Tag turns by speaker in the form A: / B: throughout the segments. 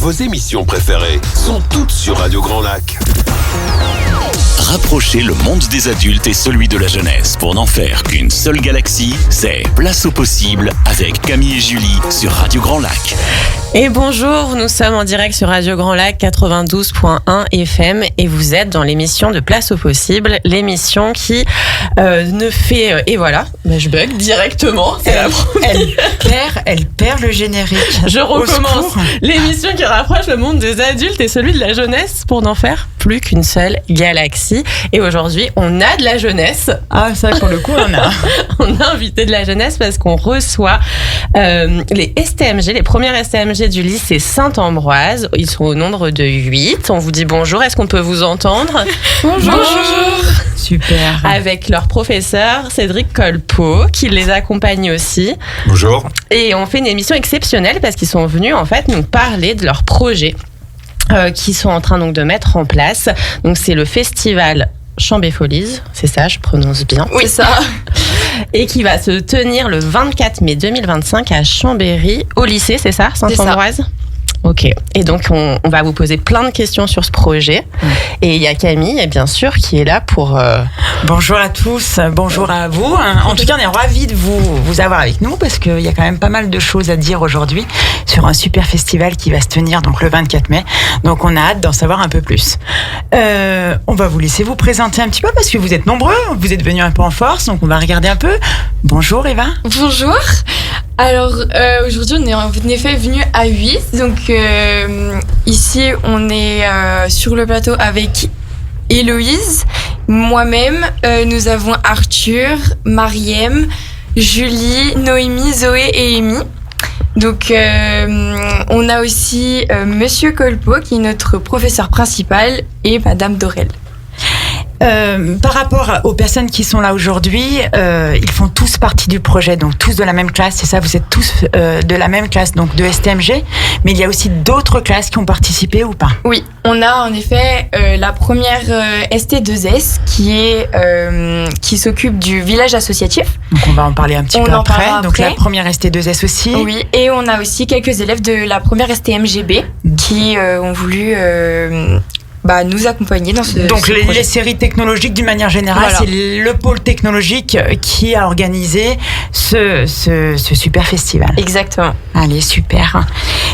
A: Vos émissions préférées sont toutes sur Radio Grand Lac.
B: Rapprocher le monde des adultes et celui de la jeunesse pour n'en faire qu'une seule galaxie, c'est Place au possible avec Camille et Julie sur Radio Grand Lac.
C: Et bonjour, nous sommes en direct sur Radio Grand Lac 92.1 FM et vous êtes dans l'émission de Place au possible, l'émission qui ne fait... et voilà, je bug directement.
D: Elle perd le générique.
C: Je recommence. L'émission qui rapproche le monde des adultes et celui de la jeunesse pour n'en faire plus qu'une seule galaxie. Et aujourd'hui, on a de la jeunesse.
D: Ah, ça, pour le coup, on a.
C: On a invité de la jeunesse parce qu'on reçoit les STMG, les premières STMG du lycée Saint-Ambroise. Ils sont au nombre de 8. On vous dit bonjour. Est-ce qu'on peut vous entendre ? Bonjour.
D: Super.
C: Avec leur professeur Cédric Colpeau qui les accompagne aussi.
E: Bonjour.
C: Et on fait une émission exceptionnelle parce qu'ils sont venus en fait nous parler de leur projet qu'ils sont en train donc de mettre en place. Donc c'est le festival Chambéfolies, c'est ça, je prononce bien.
D: Oui, c'est ça.
C: Et qui va se tenir le 24 mai 2025 à Chambéry, au lycée, c'est ça, Saint-Ambroise ? Ok. Et donc, on va vous poser plein de questions sur ce projet. Et il y a Camille, bien sûr, qui est là pour...
D: Bonjour à tous, bonjour à vous. En tout cas, on est ravis de vous avoir avec nous parce qu'il y a quand même pas mal de choses à dire aujourd'hui sur un super festival qui va se tenir donc le 24 mai. Donc, on a hâte d'en savoir un peu plus. On va vous laisser vous présenter un petit peu parce que vous êtes nombreux, vous êtes venus un peu en force, donc on va regarder un peu. Bonjour Eva.
F: Bonjour. Alors aujourd'hui on est en effet venu à 8, donc ici on est sur le plateau avec Héloïse, moi-même, nous avons Arthur, Mariem, Julie, Noémie, Zoé et Amy. Donc on a aussi Monsieur Colpeau qui est notre professeur principal et Madame Dorel.
D: Par rapport aux personnes qui sont là aujourd'hui, ils font tous partie du projet, donc tous de la même classe, c'est ça, vous êtes tous de la même classe, donc de STMG, mais il y a aussi d'autres classes qui ont participé ou pas ?
F: Oui, on a en effet la première ST2S qui s'occupe du village associatif.
D: Donc on va en parler un petit peu après. Donc la première ST2S aussi.
F: Oui, et on a aussi quelques élèves de la première STMGB qui ont voulu... nous accompagner dans ce
D: Donc
F: projet.
D: Les séries technologiques d'une manière générale, voilà. C'est le pôle technologique qui a organisé ce super festival.
F: Exactement.
D: Allez, super.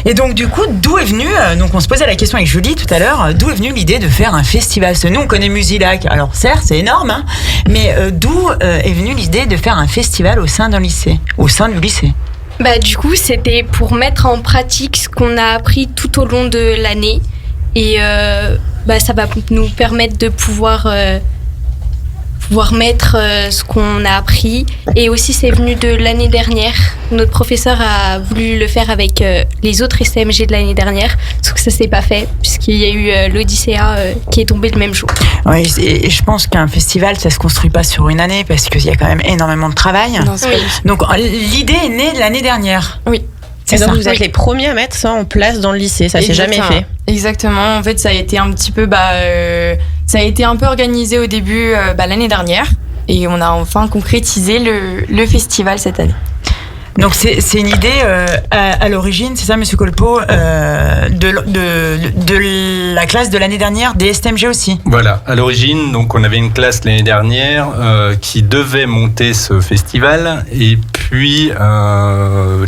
D: Et donc du coup, d'où est venue, donc on se posait la question avec Julie tout à l'heure, d'où est venue l'idée de faire un festival ? Parce que nous on connaît Musilac, alors certes c'est énorme, hein, mais d'où est venue l'idée de faire un festival au sein du lycée ?
G: Du coup c'était pour mettre en pratique ce qu'on a appris tout au long de l'année. Et ça va nous permettre de pouvoir mettre ce qu'on a appris. Et aussi, c'est venu de l'année dernière. Notre professeur a voulu le faire avec les autres STMG de l'année dernière, sauf que ça ne s'est pas fait, puisqu'il y a eu l'Odyssea qui est tombé le même jour.
D: Oui, et je pense qu'un festival, ça ne se construit pas sur une année, parce qu'il y a quand même énormément de travail.
F: Non, oui.
D: Donc, l'idée est née de l'année dernière.
F: Oui.
C: Et donc vous êtes les premiers à mettre ça en place dans le lycée, ça s'est jamais fait.
F: Exactement, en fait ça a été un petit peu ça a été un peu organisé au début l'année dernière et on a enfin concrétisé le festival cette année.
D: Donc c'est une idée à l'origine, c'est ça Monsieur Colpeau, de la classe de l'année dernière, des STMG aussi.
E: Voilà, à l'origine, donc on avait une classe l'année dernière qui devait monter ce festival et puis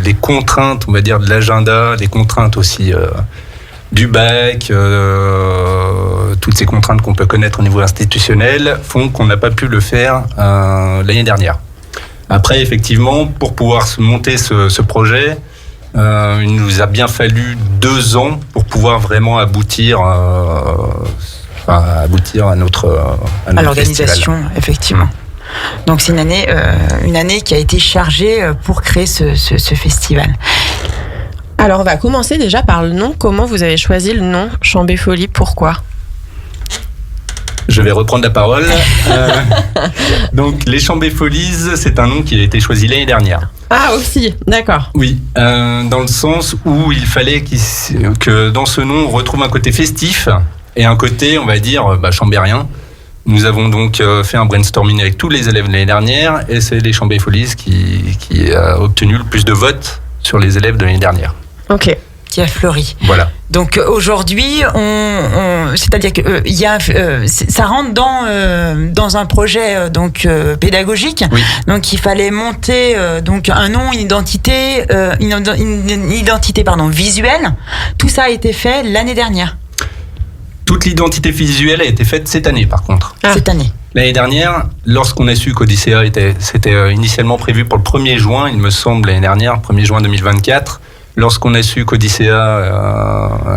E: les contraintes, on va dire, de l'agenda, les contraintes aussi du bac, toutes ces contraintes qu'on peut connaître au niveau institutionnel font qu'on n'a pas pu le faire l'année dernière. Après, effectivement, pour pouvoir monter ce projet, il nous a bien fallu 2 ans pour pouvoir vraiment aboutir à notre
D: l'organisation,
E: festival.
D: Effectivement. Donc c'est une année qui a été chargée pour créer ce festival.
C: Alors on va commencer déjà par le nom. Comment vous avez choisi le nom Chambéfolies ? Pourquoi ?
E: Je vais reprendre la parole. Donc, les Chambéfolies, c'est un nom qui a été choisi l'année dernière.
C: Ah, aussi, d'accord.
E: Oui, dans le sens où il fallait que dans ce nom, on retrouve un côté festif et un côté, on va dire, chambérien. Nous avons donc fait un brainstorming avec tous les élèves de l'année dernière et c'est les Chambéfolies qui a obtenu le plus de votes sur les élèves de l'année dernière.
C: Ok.
D: qui a fleuri.
E: Voilà.
D: Donc aujourd'hui, c'est-à-dire que ça rentre dans un projet pédagogique.
E: Oui.
D: Donc il fallait monter donc un nom, une identité visuelle. Tout ça a été fait l'année dernière.
E: Toute l'identité visuelle a été faite cette année, par contre.
D: Cette année.
E: L'année dernière, lorsqu'on a su qu'Odyssea c'était initialement prévu pour le 1er juin, il me semble, l'année dernière, 1er juin 2024, lorsqu'on a su qu'Odyssea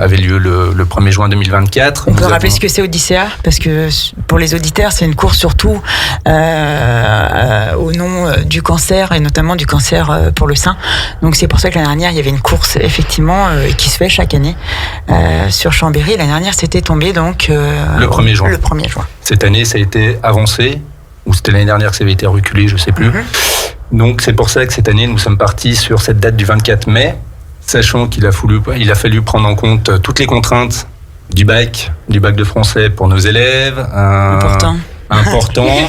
E: avait lieu le 1er juin 2024.
D: On peut rappeler ce que c'est Odyssea, parce que pour les auditeurs, c'est une course surtout au nom du cancer, et notamment du cancer pour le sein. Donc c'est pour ça que l'année dernière, il y avait une course, effectivement, qui se fait chaque année sur Chambéry. L'année dernière, c'était tombé donc
E: le 1er juin.
D: Le 1er juin.
E: Cette année, ça a été avancé, ou c'était l'année dernière que ça avait été reculé, je ne sais plus. Donc c'est pour ça que cette année, nous sommes partis sur cette date du 24 mai, sachant qu'il a fallu prendre en compte toutes les contraintes du bac de français pour nos élèves. Important.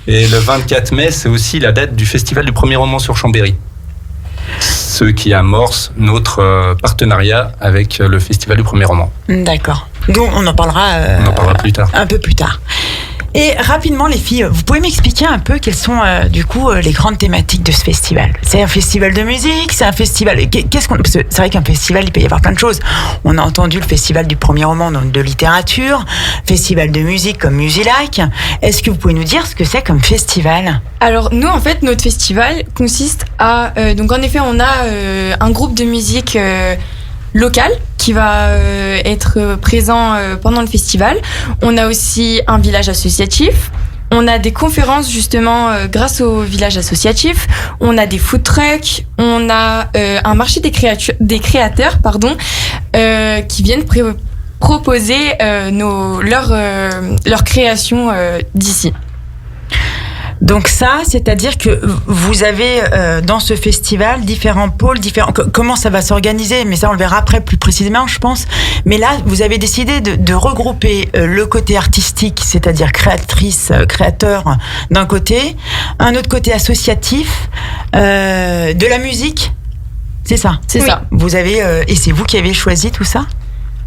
E: Et le 24 mai, c'est aussi la date du festival du premier roman sur Chambéry. Ce qui amorce notre partenariat avec le festival du premier roman.
D: D'accord. Donc on en parlera
E: plus tard.
D: Un peu plus tard. Et rapidement, les filles, vous pouvez m'expliquer un peu quelles sont les grandes thématiques de ce festival? C'est un festival de musique, c'est un festival. Parce que c'est vrai qu'un festival, il peut y avoir plein de choses. On a entendu le festival du premier roman, donc de littérature, festival de musique comme Musilac. Est-ce que vous pouvez nous dire ce que c'est comme festival?
F: Alors nous, en fait, notre festival consiste à donc en effet, on a un groupe de musique local qui va être présent pendant le festival. On a aussi un village associatif. On a des conférences justement grâce au village associatif. On a des food trucks. On a un marché des créateurs qui viennent proposer leur création d'ici.
D: Donc ça, c'est-à-dire que vous avez dans ce festival différents pôles, comment ça va s'organiser, mais ça on le verra après plus précisément, je pense. Mais là, vous avez décidé de regrouper le côté artistique, c'est-à-dire créateur d'un côté, un autre côté associatif, de la musique, c'est ça.
F: C'est ça.
D: Vous avez et c'est vous qui avez choisi tout ça?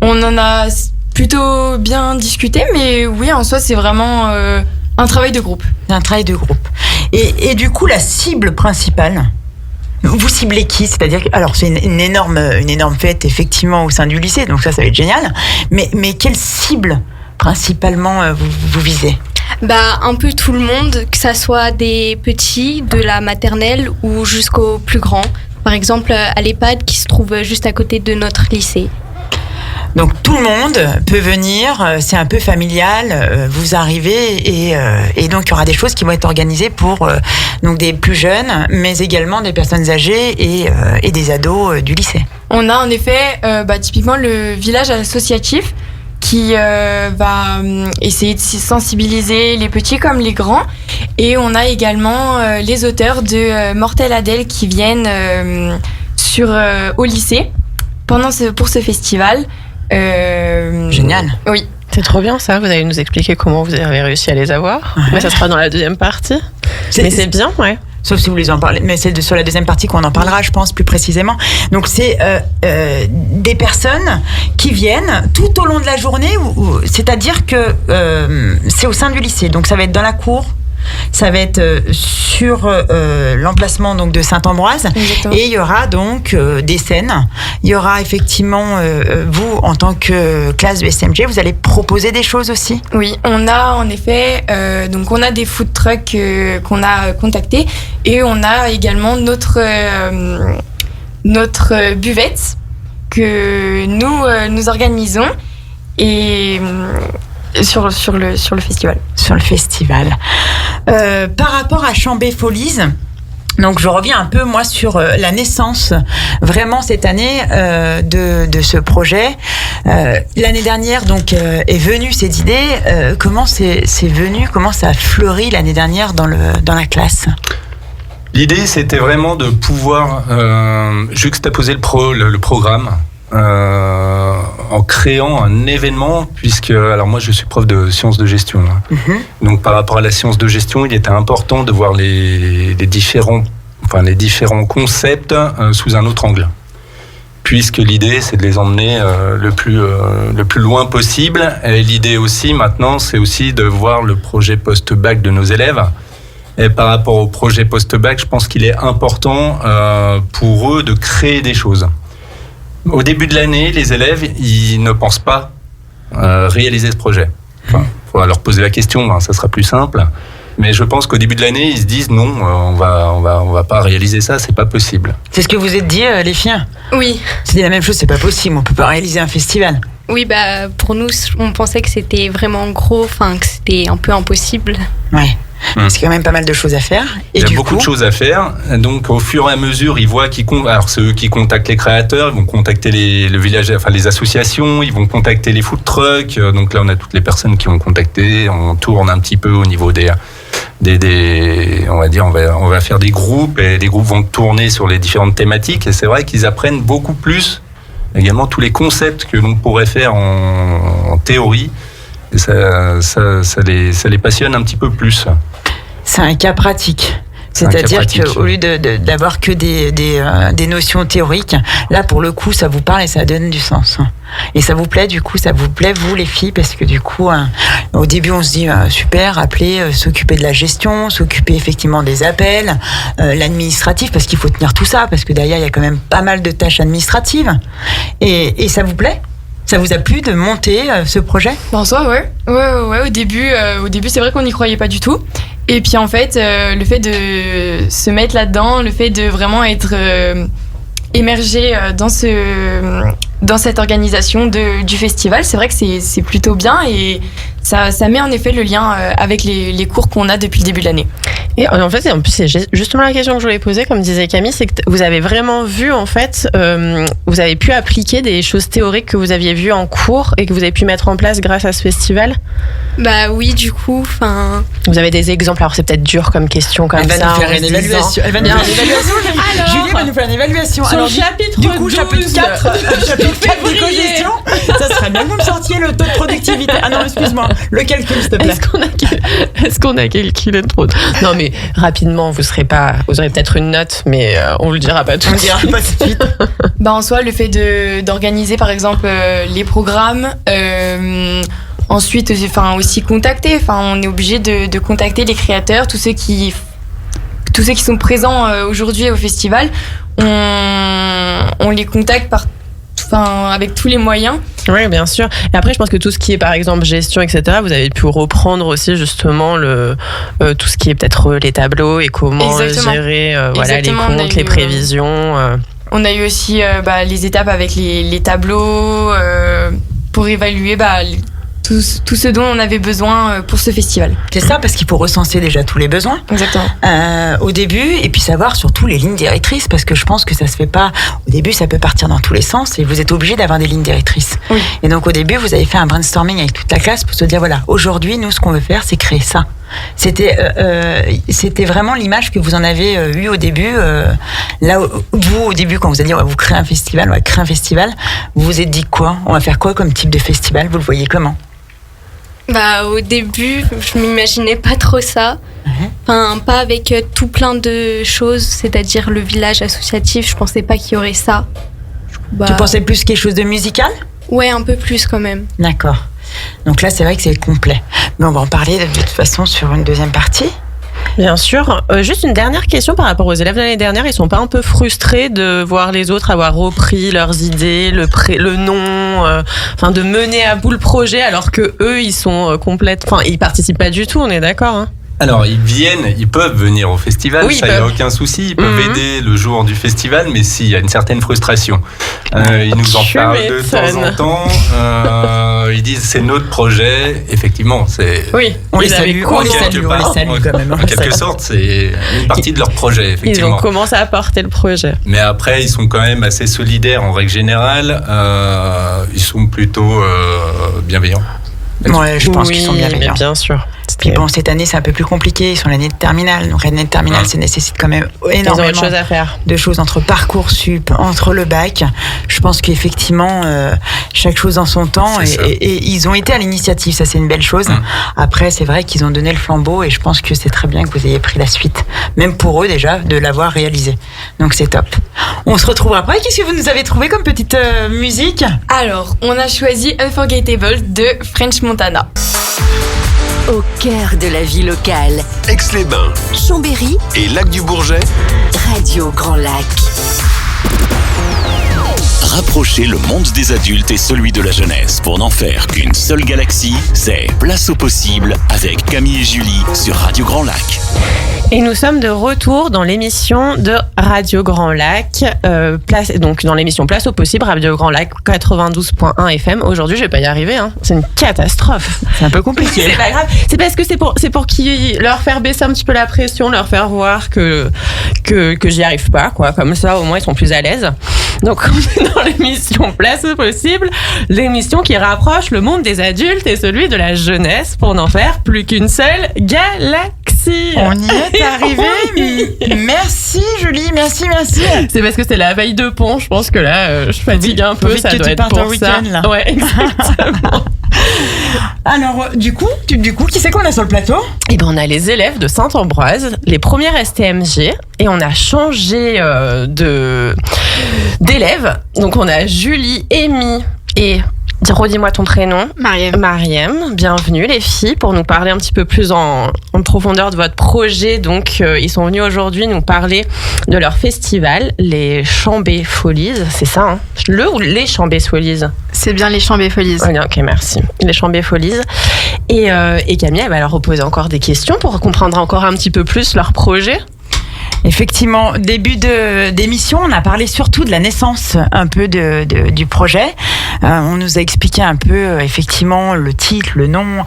F: On en a plutôt bien discuté, mais oui, en soi, c'est vraiment un travail de groupe.
D: Un travail de groupe. Et du coup, la cible principale, vous ciblez qui? C'est-à-dire que, alors c'est une énorme fête effectivement au sein du lycée, donc ça va être génial. Mais quelle cible principalement vous visez?
G: Un peu tout le monde, que ça soit des petits, de la maternelle ou jusqu'aux plus grands. Par exemple, à l'EHPAD qui se trouve juste à côté de notre lycée.
D: Donc tout le monde peut venir, c'est un peu familial, vous arrivez et donc il y aura des choses qui vont être organisées pour donc des plus jeunes, mais également des personnes âgées et des ados du lycée.
F: On a en effet typiquement le village associatif qui va essayer de sensibiliser les petits comme les grands, et on a également les auteurs de Mortel Adèle qui viennent au lycée pour ce festival.
D: Génial.
F: Oui.
C: C'est trop bien ça, vous allez nous expliquer comment vous avez réussi à les avoir. Ouais. Mais ça sera dans la deuxième partie. Mais c'est bien, ouais.
D: Sauf si vous les en parlez, mais c'est sur la deuxième partie qu'on en parlera, je pense, plus précisément. Donc c'est des personnes qui viennent tout au long de la journée, c'est-à-dire que c'est au sein du lycée, donc ça va être dans la cour. Ça va être sur l'emplacement donc de Saint-Ambroise. Exactement. Et il y aura donc des scènes. Il y aura effectivement vous en tant que classe de SMG, vous allez proposer des choses aussi.
F: Oui, on a en effet donc on a des food trucks qu'on a contactés, et on a également notre buvette que nous organisons et sur le festival.
D: Sur le festival. Par rapport à Chambé Folies, donc je reviens un peu moi sur la naissance vraiment cette année de ce projet. L'année dernière donc est venue cette idée. Comment c'est venu? Comment ça a fleuri l'année dernière dans la classe?
E: L'idée, c'était vraiment de pouvoir juxtaposer le programme. En créant un événement, puisque alors moi je suis prof de sciences de gestion, donc par rapport à la science de gestion, il était important de voir les différents concepts sous un autre angle, puisque l'idée, c'est de les emmener le plus loin possible. Et l'idée aussi, maintenant, c'est aussi de voir le projet post-bac de nos élèves. Et par rapport au projet post-bac, je pense qu'il est important pour eux de créer des choses. Au début de l'année, les élèves, ils ne pensent pas réaliser ce projet. Enfin, il faut leur poser la question, hein, ça sera plus simple. Mais je pense qu'au début de l'année, ils se disent non, on va pas réaliser ça, c'est pas possible.
D: C'est ce que vous êtes dit, les filles ?
G: Oui.
D: C'était la même chose, c'est pas possible, on peut pas réaliser un festival.
G: Oui, pour nous, on pensait que c'était vraiment gros, que c'était un peu impossible.
D: Ouais. Parce qu'il y a quand même pas mal de choses à faire. Et
E: il y a beaucoup de choses à faire. Donc, au fur et à mesure, ils voient alors c'est eux qui contactent les créateurs, ils vont contacter le village, enfin les associations, ils vont contacter les food trucks. Donc là, on a toutes les personnes qui vont contacter. On tourne un petit peu au niveau des on va dire, on va faire des groupes et les groupes vont tourner sur les différentes thématiques. Et c'est vrai qu'ils apprennent beaucoup plus également tous les concepts que l'on pourrait faire en théorie. Et ça les passionne un petit peu plus.
D: C'est un cas pratique. C'est-à-dire qu'au lieu d'avoir que des notions théoriques, là, pour le coup, ça vous parle et ça donne du sens. Et ça vous plaît, du coup, ça vous plaît, vous, les filles, parce que du coup, au début, on se dit, super, appeler, s'occuper de la gestion, s'occuper effectivement des appels, l'administratif, parce qu'il faut tenir tout ça, parce que derrière, il y a quand même pas mal de tâches administratives. Et ça vous plaît ? Ça vous a plu de monter ce projet ?
F: En soi, ouais. Au début, c'est vrai qu'on n'y croyait pas du tout. Et puis en fait, le fait de se mettre là-dedans, le fait de vraiment être émergé dans cette organisation du festival, c'est vrai que c'est plutôt bien et ça met en effet le lien avec les cours qu'on a depuis le début de l'année.
C: Et en fait, en plus, c'est justement la question que je voulais poser, comme disait Camille, c'est que vous avez vraiment vu, en fait, vous avez pu appliquer des choses théoriques que vous aviez vues en cours et que vous avez pu mettre en place grâce à ce festival ?
G: Oui, du coup,
C: Vous avez des exemples, alors c'est peut-être dur comme question, comme ça.
D: Elle va nous faire une évaluation. Julie va nous faire une évaluation.
C: Alors, chapitre
D: du coup,
C: 12.
D: chapitre 4, chapitre 4 d'éco-gestion. Ça serait bien que vous me sortiez le taux de productivité. Ah non, excuse-moi, le calcul, s'il te plaît.
C: Est-ce qu'on a calculé trop ? Non, mais rapidement, vous aurez peut-être une note, mais on vous le dira pas tout de suite.
D: On dira pas tout de suite.
F: En soi, le fait d'organiser, par exemple, les programmes, ensuite, aussi contacter. On est obligé de contacter les créateurs, tous ceux qui sont présents aujourd'hui au festival. On les contacte avec tous les moyens.
C: Oui, bien sûr. Et après, je pense que tout ce qui est, par exemple, gestion, etc., vous avez pu reprendre aussi, justement, tout ce qui est peut-être les tableaux et comment gérer les comptes, les prévisions.
F: On a eu aussi les étapes avec les tableaux pour évaluer tout ce dont on avait besoin pour ce festival.
D: C'est ça, parce qu'il faut recenser déjà tous les besoins.
F: Exactement.
D: Au début, et puis savoir surtout les lignes directrices, parce que je pense que ça se fait pas. Au début, ça peut partir dans tous les sens, et vous êtes obligé d'avoir des lignes directrices.
F: Oui.
D: Et donc au début, vous avez fait un brainstorming avec toute la classe pour se dire voilà, aujourd'hui, nous, ce qu'on veut faire, c'est créer ça. C'était vraiment l'image que vous en avez eue au début. Là, vous, au début, quand vous avez dit vous créez un festival, on va créer un festival, vous vous êtes dit quoi ? On va faire quoi comme type de festival ? Vous le voyez comment ?
G: Au début, je m'imaginais pas trop ça. Pas avec tout plein de choses, c'est-à-dire le village associatif, je pensais pas qu'il y aurait ça.
D: Tu pensais plus quelque chose de musical ?
G: Ouais, un peu plus quand même.
D: D'accord. Donc là, c'est vrai que c'est complet. Mais on va en parler de toute façon sur une deuxième partie.
C: Bien sûr. Juste une dernière question par rapport aux élèves de l'année dernière. Ils sont pas un peu frustrés de voir les autres avoir repris leurs idées, le nom, de mener à bout le projet, alors que eux, ils sont ils participent pas du tout. On est d'accord, hein ?
E: Alors, ils peuvent venir au festival,
C: oui,
E: ça, il n'y a aucun souci. Ils peuvent aider le jour du festival, mais s'il y a une certaine frustration. Ils nous en parlent de temps en temps. Ils disent c'est notre projet. Effectivement, c'est.
C: Oui,
D: on les salue quand même.
E: En quelque sorte, c'est une partie de leur projet, effectivement.
C: Ils ont commencé à porter le projet.
E: Mais après, ils sont quand même assez solidaires en règle générale. Ils sont plutôt bienveillants.
D: Ouais, je pense qu'ils sont bienveillants.
C: Bien sûr.
D: Puis bon, cette année, c'est un peu plus compliqué. Ils sont l'année de terminale. Donc, l'année de terminale, ça nécessite quand même énormément
C: de choses à faire.
D: De choses entre Parcoursup, entre le bac. Je pense qu'effectivement, chaque chose en son temps. Et ils ont été à l'initiative. Ça, c'est une belle chose. Après, c'est vrai qu'ils ont donné le flambeau. Et je pense que c'est très bien que vous ayez pris la suite. Même pour eux, déjà, de l'avoir réalisé. Donc, c'est top. On se retrouve après. Qu'est-ce que vous nous avez trouvé comme petite musique ?
F: Alors, on a choisi Unforgettable de French Montana.
H: Au cœur de la vie locale.
A: Aix-les-Bains,
H: Chambéry
A: et Lac-du-Bourget.
H: Radio Grand Lac.
B: Rapprocher le monde des adultes et celui de la jeunesse pour n'en faire qu'une seule galaxie, c'est Place au possible avec Camille et Julie sur Radio Grand Lac.
C: Et nous sommes de retour dans l'émission de Radio Grand Lac, donc dans l'émission Place au possible, Radio Grand Lac 92.1 FM. Aujourd'hui, je vais pas y arriver, hein. C'est une catastrophe.
D: C'est un peu compliqué.
C: C'est pas grave. C'est parce que c'est pour leur faire baisser un petit peu la pression, leur faire voir que j'y arrive pas, quoi. Comme ça, au moins, ils sont plus à l'aise. Donc, on est dans l'émission Place au possible, l'émission qui rapproche le monde des adultes et celui de la jeunesse pour n'en faire plus qu'une seule galaxie.
D: On y est arrivé. Merci Julie, merci.
C: C'est parce que c'est la veille de pont, je pense que là, je fatigue un peu, ça doit être pour ça.
D: Week-end, là.
C: Ouais, exactement.
D: Alors, du coup, qui c'est qu'on a sur le plateau ?
C: Eh ben, on a les élèves de Saint-Ambroise, les premières STMG, et on a changé d'élèves. Donc, on a Julie, Amy et... Redis-moi ton prénom. Mariem, bienvenue les filles pour nous parler un petit peu plus en profondeur de votre projet. Donc, ils sont venus aujourd'hui nous parler de leur festival, les Chambé Folies, c'est ça, hein ? Le ou les Chambé Folies ?
I: C'est bien les Chambé Folies.
C: Ok, merci. Les Chambé Folies. Et Camille, elle va leur poser encore des questions pour comprendre encore un petit peu plus leur projet.
D: Effectivement, début d'émission, on a parlé surtout de la naissance un peu du projet. On nous a expliqué un peu effectivement le titre, le nom,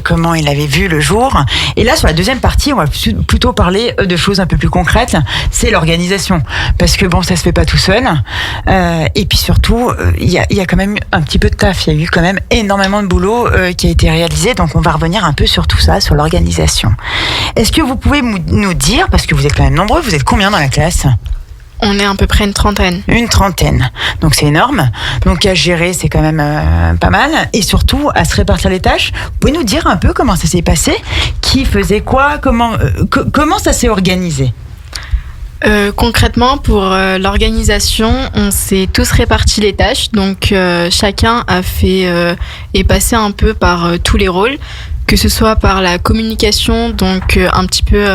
D: comment il avait vu le jour. Et là, sur la deuxième partie, on va plutôt parler de choses un peu plus concrètes. C'est l'organisation, parce que bon, ça se fait pas tout seul. Et puis surtout, il y a quand même un petit peu de taf. Il y a eu quand même énormément de boulot qui a été réalisé. Donc, on va revenir un peu sur tout ça, sur l'organisation. Est-ce que vous pouvez nous dire, parce que vous êtes quand même nombreux, vous êtes combien dans la classe ?
I: On est à peu près une trentaine.
D: Une trentaine. Donc c'est énorme. Donc à gérer, c'est quand même pas mal. Et surtout, à se répartir les tâches. Vous pouvez nous dire un peu comment ça s'est passé ? Qui faisait quoi ? Comment ça s'est organisé ?
I: Concrètement, pour l'organisation, on s'est tous réparti les tâches. Donc chacun a fait est passé un peu par tous les rôles, que ce soit par la communication, donc un petit peu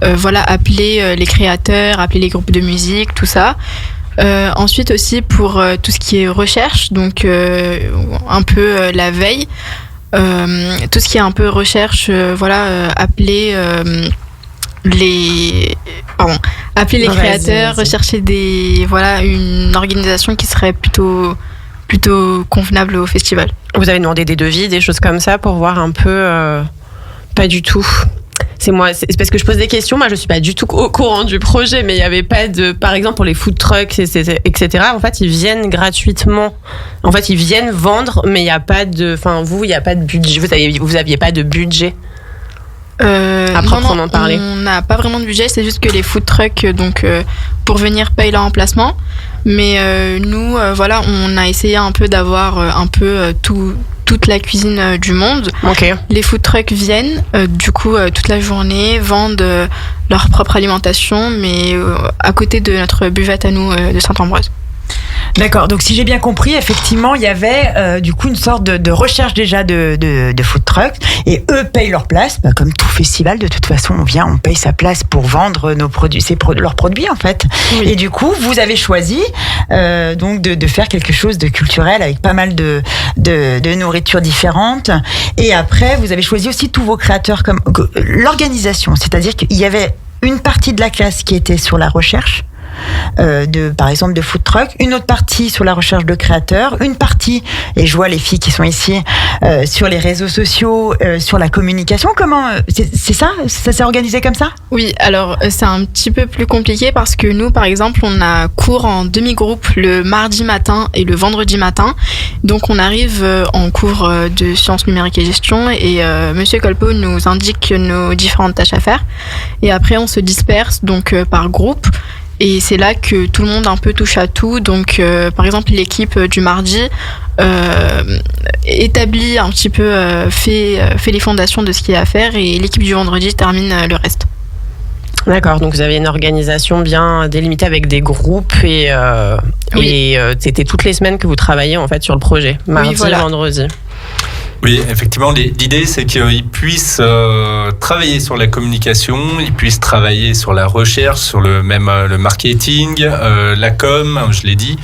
I: appeler les créateurs, appeler les groupes de musique, tout ça. Ensuite aussi pour tout ce qui est recherche, donc un peu la veille, tout ce qui est un peu recherche, appeler les créateurs, rechercher une organisation qui serait plutôt convenable au festival.
C: Vous avez demandé des devis, des choses comme ça pour voir un peu pas du tout. C'est parce que je pose des questions. Moi, je suis pas du tout au courant du projet, mais il y avait pas par exemple, pour les food trucks, etc. En fait, ils viennent gratuitement. En fait, ils viennent vendre, mais il y a pas de. Enfin, il y a pas de budget. Vous aviez pas de budget. À proprement parler.
I: On n'a pas vraiment de budget. C'est juste que les food trucks, pour venir, payent leur emplacement. Mais nous, on a essayé un peu d'avoir toute la cuisine du monde.
C: Okay.
I: Les food trucks viennent, toute la journée, vendent leur propre alimentation, mais à côté de notre buvette à nous de Saint-Ambroise.
D: D'accord, donc si j'ai bien compris, effectivement, il y avait une sorte de recherche déjà de food trucks, et eux payent leur place, comme tout festival, de toute façon, on paye sa place pour vendre nos produits, leurs produits en fait. Oui. Et du coup, vous avez choisi donc de faire quelque chose de culturel avec pas mal de nourritures différentes, et après, vous avez choisi aussi tous vos créateurs comme l'organisation, c'est-à-dire qu'il y avait une partie de la classe qui était sur la recherche, par exemple, de food truck, une autre partie sur la recherche de créateurs, une partie, et je vois les filles qui sont ici, sur les réseaux sociaux, sur la communication. Comment c'est ça s'est organisé comme ça?
I: Oui, alors c'est un petit peu plus compliqué parce que nous, par exemple, on a cours en demi-groupe le mardi matin et le vendredi matin. Donc on arrive en cours de sciences numériques et gestion et Monsieur Colpo nous indique nos différentes tâches à faire. Et après on se disperse donc par groupe. Et c'est là que tout le monde un peu touche à tout. Donc, par exemple, l'équipe du mardi établit un petit peu, fait les fondations de ce qu'il y a à faire, et l'équipe du vendredi termine le reste.
C: D'accord, donc vous avez une organisation bien délimitée avec des groupes et c'était toutes les semaines que vous travaillez en fait sur le projet, mardi, vendredi.
E: Oui, effectivement, l'idée c'est qu'ils puissent travailler sur la communication, ils puissent travailler sur la recherche, sur le marketing, la com, je l'ai dit.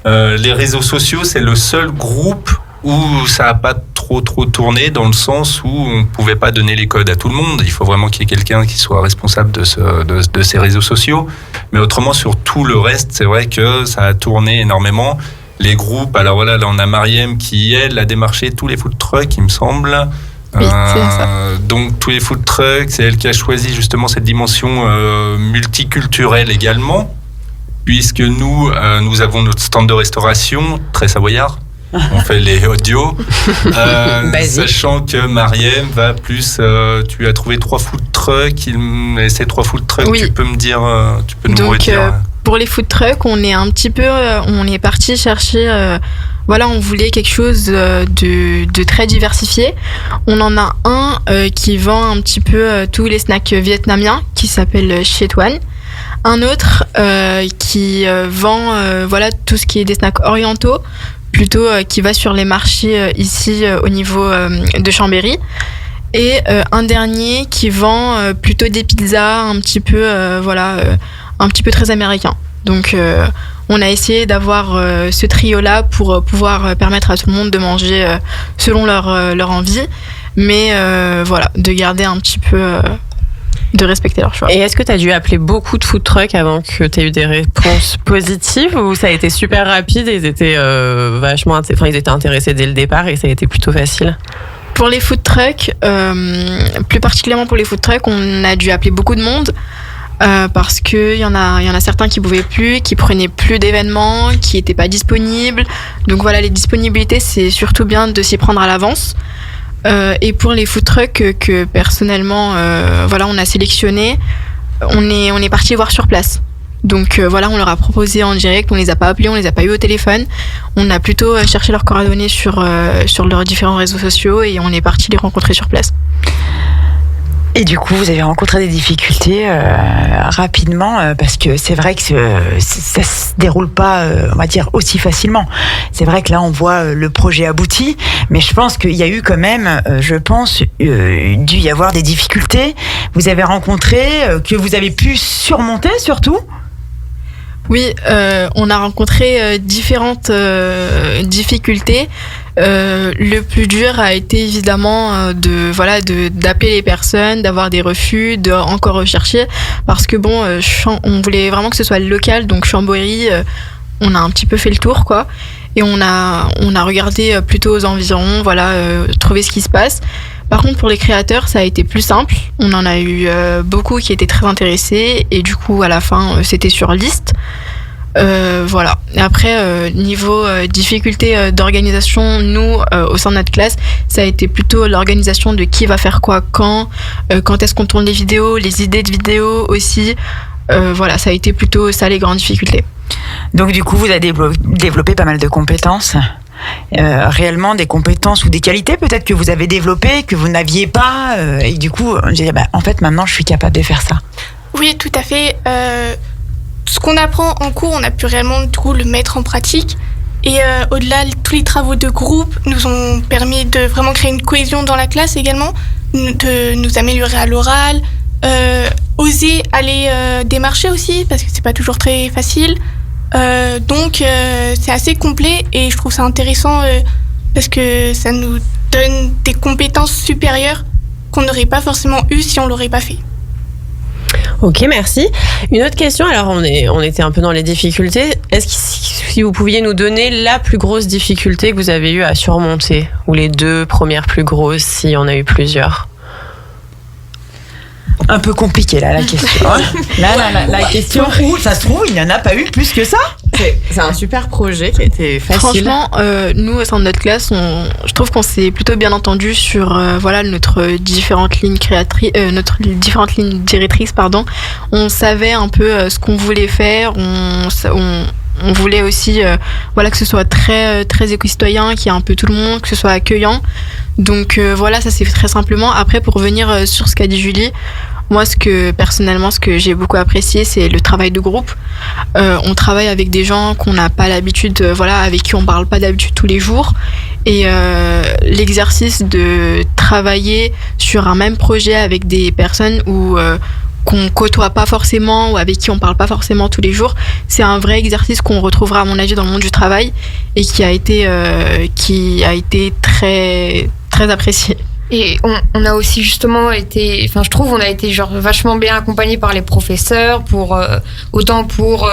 E: Les réseaux sociaux, c'est le seul groupe où ça n'a pas trop tourné, dans le sens où on ne pouvait pas donner les codes à tout le monde. Il faut vraiment qu'il y ait quelqu'un qui soit responsable de ces réseaux sociaux. Mais autrement, sur tout le reste, c'est vrai que ça a tourné énormément. Les groupes, alors voilà, là on a Mariem qui, elle, a démarché tous les food trucks, il me semble.
I: Oui, c'est ça.
E: Donc tous les food trucks, c'est elle qui a choisi justement cette dimension multiculturelle également, puisque nous avons notre stand de restauration, très savoyard. On fait les audios, sachant que Mariem va plus. Tu as trouvé 3 food trucks. Et ces 3 food trucks, oui. Tu peux nous redire.
I: Pour les food trucks, on est parti chercher. On voulait quelque chose de très diversifié. On en a un qui vend un petit peu tous les snacks vietnamiens, qui s'appelle Chetwan. Un autre qui vend tout ce qui est des snacks orientaux, plutôt qui va sur les marchés ici au niveau de Chambéry. Et un dernier qui vend plutôt des pizzas un petit peu un petit peu très américain. Donc on a essayé d'avoir ce trio-là pour pouvoir permettre à tout le monde de manger selon leur envie, mais de garder un petit peu de respecter leur choix.
C: Et est-ce que tu as dû appeler beaucoup de food trucks avant que tu aies eu des réponses positives, ou ça a été super rapide et ils étaient ils étaient intéressés dès le départ et ça a été plutôt facile?
I: Pour les food trucks, plus particulièrement pour les food trucks, on a dû appeler beaucoup de monde parce qu'il y en a certains qui pouvaient plus, qui prenaient plus d'événements, qui n'étaient pas disponibles. Donc voilà, les disponibilités, c'est surtout bien de s'y prendre à l'avance. Et pour les food trucks que personnellement on a sélectionné, on est parti voir sur place. Donc on leur a proposé en direct, on les a pas appelés, on les a pas eu au téléphone. On a plutôt cherché leurs coordonnées sur leurs différents réseaux sociaux et on est parti les rencontrer sur place.
D: Et du coup, vous avez rencontré des difficultés rapidement parce que c'est vrai que ça se déroule pas, on va dire, aussi facilement. C'est vrai que là, on voit le projet abouti, mais je pense qu'il y a eu quand même, dû y avoir des difficultés. Vous avez rencontré, que vous avez pu surmonter surtout.
I: Oui, on a rencontré différentes difficultés. Le plus dur a été évidemment d'appeler les personnes, d'avoir des refus, de encore rechercher, parce que on voulait vraiment que ce soit local, donc Chambéry, on a un petit peu fait le tour quoi, et on a regardé plutôt aux environs, trouver ce qui se passe. Par contre, pour les créateurs, ça a été plus simple. On en a eu beaucoup qui étaient très intéressés et du coup, à la fin, c'était sur liste. Et après, niveau difficulté d'organisation, nous, au sein de notre classe, ça a été plutôt l'organisation de qui va faire quoi, quand est-ce qu'on tourne les vidéos, les idées de vidéos aussi. Ça a été plutôt ça les grandes difficultés.
D: Donc du coup, vous avez développé pas mal de compétences. Réellement des compétences ou des qualités peut-être que vous avez développées, que vous n'aviez pas, et du coup on dit en fait maintenant je suis capable de faire ça.
J: Oui, tout à fait. Ce qu'on apprend en cours, on a pu réellement du coup le mettre en pratique, et au-delà, tous les travaux de groupe nous ont permis de vraiment créer une cohésion dans la classe également, de nous améliorer à l'oral, oser aller démarcher aussi parce que c'est pas toujours très facile. Donc c'est assez complet et je trouve ça intéressant parce que ça nous donne des compétences supérieures qu'on n'aurait pas forcément eues si on l'aurait pas fait.
C: Ok, merci. Une autre question, alors on était un peu dans les difficultés. Est-ce que si vous pouviez nous donner la plus grosse difficulté que vous avez eu à surmonter, ou les 2 premières plus grosses, s'il y en a eu plusieurs?
D: Un peu compliqué là la question. La question où ça se trouve il n'y en a pas eu plus que ça.
C: C'est un super projet qui a été facile.
I: Franchement, nous au sein de notre classe, je trouve qu'on s'est plutôt bien entendu sur notre différentes lignes directrices, pardon. On savait un peu ce qu'on voulait faire. On voulait aussi que ce soit très très éco-citoyen, qu'il y ait un peu tout le monde, que ce soit accueillant. Donc ça c'est très simplement. Après, pour revenir sur ce qu'a dit Julie, moi ce que j'ai beaucoup apprécié, c'est le travail de groupe. On travaille avec des gens qu'on n'a pas l'habitude, avec qui on parle pas d'habitude tous les jours. Et l'exercice de travailler sur un même projet avec des personnes qu'on côtoie pas forcément ou avec qui on parle pas forcément tous les jours, c'est un vrai exercice qu'on retrouvera à mon avis dans le monde du travail et qui a été très très apprécié.
K: Et on a aussi justement été, je trouve, on a été vachement bien accompagnés par les professeurs autant pour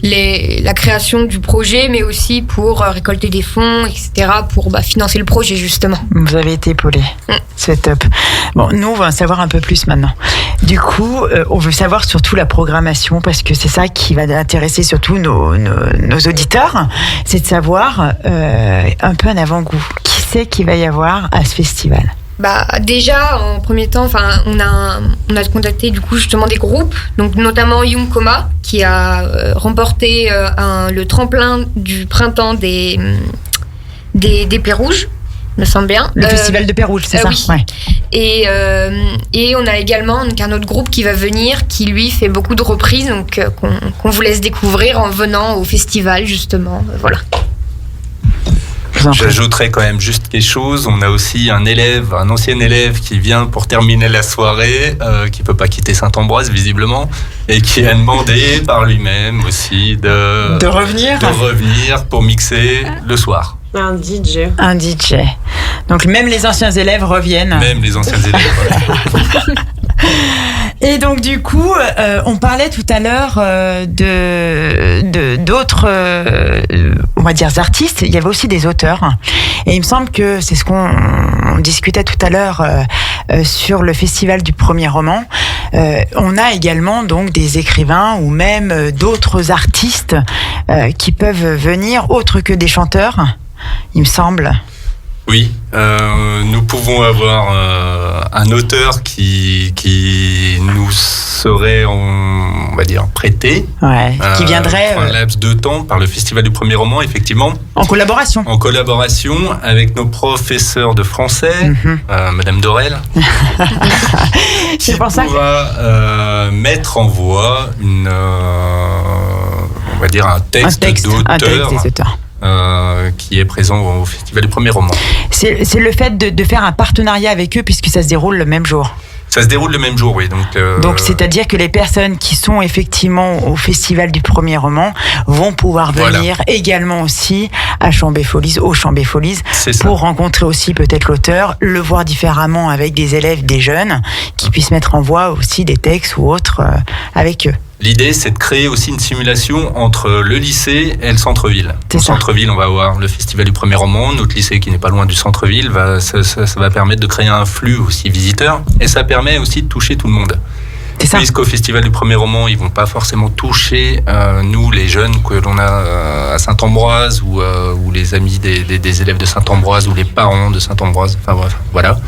K: la création du projet, mais aussi pour récolter des fonds, etc., pour financer le projet justement.
D: Vous avez été épaulés. C'est top. Bon, nous, on va en savoir un peu plus maintenant. Du coup, on veut savoir surtout la programmation, parce que c'est ça qui va intéresser surtout nos auditeurs, c'est de savoir un peu en avant-goût. Qui c'est qu'il va y avoir à ce festival ?
K: Déjà, en premier temps, on a contacté du coup justement des groupes, donc notamment Young Coma qui a remporté le tremplin du printemps des Pets Rouges, me semble bien.
D: Le festival de Pets Rouges, c'est ça.
K: Oui.
D: Ouais.
K: Et on a également un autre groupe qui va venir, qui lui fait beaucoup de reprises, donc qu'on vous laisse découvrir en venant au festival justement. Voilà.
E: J'ajouterais quand même juste quelque chose. On a aussi un ancien élève qui vient pour terminer la soirée, qui peut pas quitter Saint-Ambroise visiblement, et qui a demandé par lui-même aussi de revenir pour mixer le soir.
C: Un DJ.
D: Donc même les anciens élèves reviennent.
E: Même les anciens élèves.
D: Et donc du coup, on parlait tout à l'heure d'autres, on va dire artistes. Il y avait aussi des auteurs. Et il me semble que c'est ce qu'on discutait tout à l'heure sur le festival du premier roman. On a également donc des écrivains ou même d'autres artistes qui peuvent venir autres que des chanteurs. Il me semble.
E: Oui, nous pouvons avoir un auteur qui nous serait, on va dire, prêté.
D: Ouais, qui viendrait.
E: Un laps de temps par le Festival du Premier Roman, effectivement.
D: En collaboration
E: avec nos professeurs de français, Madame Dorel. qui pourra mettre en voix on va dire un texte d'auteur. Qui est présent au Festival du Premier Roman.
D: C'est le fait de faire un partenariat avec eux, puisque ça se déroule le même jour.
E: Ça se déroule le même jour, oui.
D: Donc c'est-à-dire que les personnes qui sont effectivement au Festival du Premier Roman vont pouvoir venir également aussi à Chambé-Folies, au Chambé-Folies, pour rencontrer aussi peut-être l'auteur, le voir différemment avec des élèves, des jeunes, qui puissent mettre en voix aussi des textes ou autres avec eux.
E: L'idée, c'est de créer aussi une simulation entre le lycée et le centre-ville. Au centre-ville, on va avoir le Festival du Premier Roman. Notre lycée, qui n'est pas loin du centre-ville, ça va permettre de créer un flux aussi visiteur. Et ça permet aussi de toucher tout le monde. Puisqu'au Festival du Premier Roman, ils vont pas forcément toucher nous, les jeunes que l'on a à Saint-Ambroise, ou les amis des élèves de Saint-Ambroise, ou les parents de Saint-Ambroise. Enfin bref, voilà.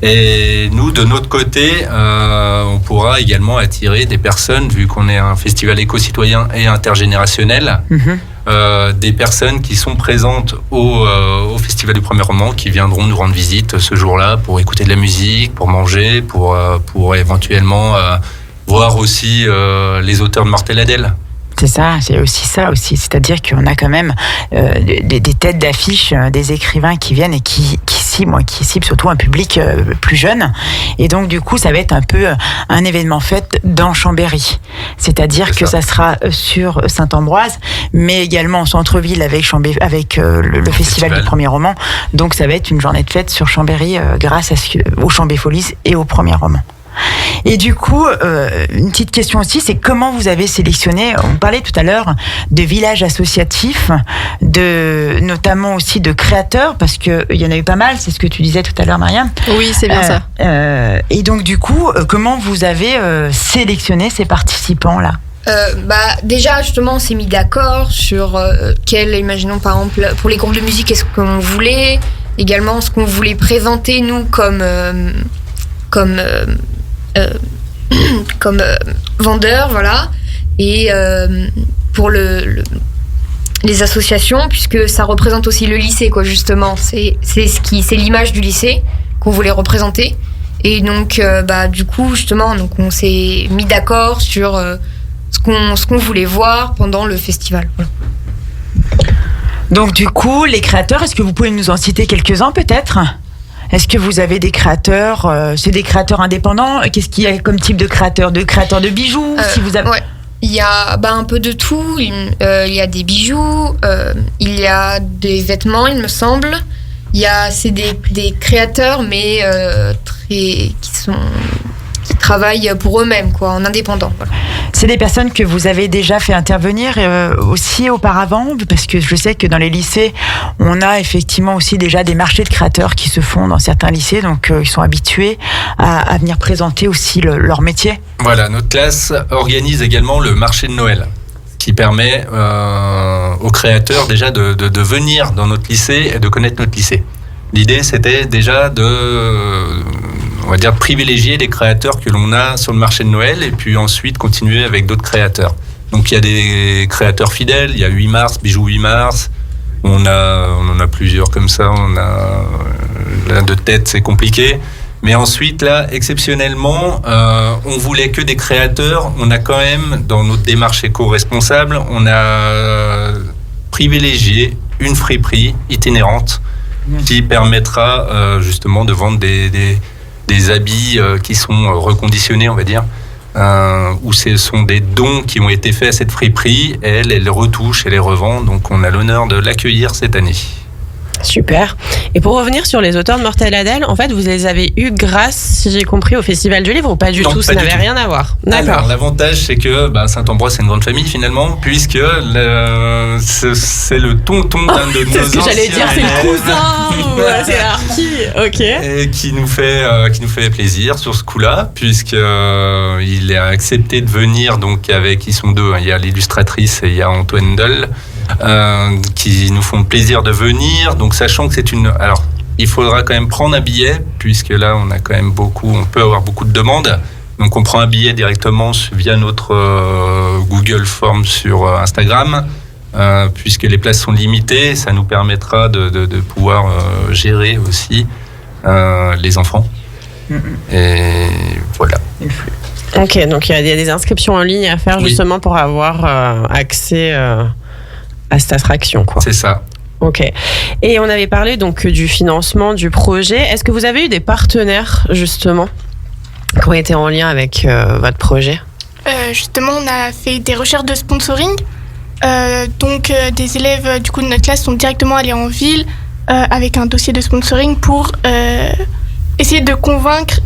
E: Et nous, de notre côté, on pourra également attirer des personnes, vu qu'on est un festival éco-citoyen et intergénérationnel, des personnes qui sont présentes au Festival du Premier Roman, qui viendront nous rendre visite ce jour-là pour écouter de la musique, pour manger, pour éventuellement voir aussi les auteurs de Martel Adèle.
D: C'est ça, c'est aussi ça aussi. C'est-à-dire qu'on a quand même des têtes d'affiche, des écrivains qui viennent et qui ciblent surtout un public plus jeune. Et donc, du coup, ça va être un peu un événement fait dans Chambéry. C'est-à-dire que ça sera sur Saint-Ambroise, mais également en centre-ville avec le Festival du Premier Roman. Donc, ça va être une journée de fête sur Chambéry grâce au Chambé-Folies et au Premier Roman. Et du coup, une petite question aussi, c'est comment vous avez sélectionné, on parlait tout à l'heure de villages associatifs, notamment aussi de créateurs, parce qu'il y en a eu pas mal, c'est ce que tu disais tout à l'heure, Mariam.
I: Oui, c'est bien ça.
D: Et donc du coup, comment vous avez sélectionné ces participants-là ?
K: Déjà, justement, on s'est mis d'accord sur imaginons par exemple, pour les groupes de musique, qu'est-ce qu'on voulait, également ce qu'on voulait présenter, nous, comme vendeurs, voilà. Et pour les associations, puisque ça représente aussi le lycée, quoi, justement. C'est l'image du lycée qu'on voulait représenter. Et donc, du coup, justement, donc on s'est mis d'accord sur ce qu'on voulait voir pendant le festival. Voilà.
D: Donc du coup, les créateurs, est-ce que vous pouvez nous en citer quelques-uns peut-être ? Est-ce que vous avez des créateurs, c'est des créateurs indépendants ? Qu'est-ce qu'il y a comme type de créateurs ? De créateurs de bijoux si vous avez...
K: Ouais. Il y a un peu de tout. Il y a des bijoux, il y a des vêtements, il me semble. C'est des créateurs, mais qui travaillent pour eux-mêmes, quoi, en indépendant. Voilà.
D: C'est des personnes que vous avez déjà fait intervenir aussi auparavant, parce que je sais que dans les lycées, on a effectivement aussi déjà des marchés de créateurs qui se font dans certains lycées, donc ils sont habitués à venir présenter aussi leur métier.
E: Voilà, notre classe organise également le marché de Noël, qui permet aux créateurs déjà de venir dans notre lycée et de connaître notre lycée. L'idée, c'était déjà on va dire, privilégier les créateurs que l'on a sur le marché de Noël et puis ensuite continuer avec d'autres créateurs. Donc il y a des créateurs fidèles, il y a 8 mars, Bijoux 8 mars, on en a plusieurs comme ça, là de tête c'est compliqué. Mais ensuite là, exceptionnellement, on voulait que des créateurs, on a quand même, dans notre démarche éco-responsable, on a privilégié une friperie itinérante qui permettra justement de vendre des habits qui sont reconditionnés, on va dire, où ce sont des dons qui ont été faits à cette friperie. Elle les retouche et les revend. Donc on a l'honneur de l'accueillir cette année.
C: Super. Et pour revenir sur les auteurs de Mortel Adèle, en fait, vous les avez eus grâce, si j'ai compris, au Festival du Livre ou pas du tout ? Ça n'avait rien à voir. D'accord.
E: Alors, l'avantage, c'est que Saint-Ambroise, c'est une grande famille finalement, puisque c'est le tonton d'un de nos anciens.
C: C'est ce que j'allais dire, c'est le cousin. C'est l'archi. Ok.
E: Et qui nous fait plaisir sur ce coup-là, puisqu'il a accepté de venir. Donc, ils sont deux. Il y a l'illustratrice et il y a Antoine Doll. Qui nous font plaisir de venir. Donc sachant que alors il faudra quand même prendre un billet, puisque là on peut avoir beaucoup de demandes. Donc on prend un billet directement via notre Google Form sur Instagram, puisque les places sont limitées. Ça nous permettra de pouvoir gérer aussi les enfants. Et voilà.
C: Ok, donc il y a des inscriptions en ligne à faire justement pour avoir accès à cette attraction, quoi.
E: C'est ça.
C: Ok. Et on avait parlé donc du financement du projet. Est-ce que vous avez eu des partenaires justement qui ont été en lien avec votre projet ?
J: Justement, on a fait des recherches de sponsoring. Donc, des élèves du coup de notre classe sont directement allés en ville avec un dossier de sponsoring pour essayer de convaincre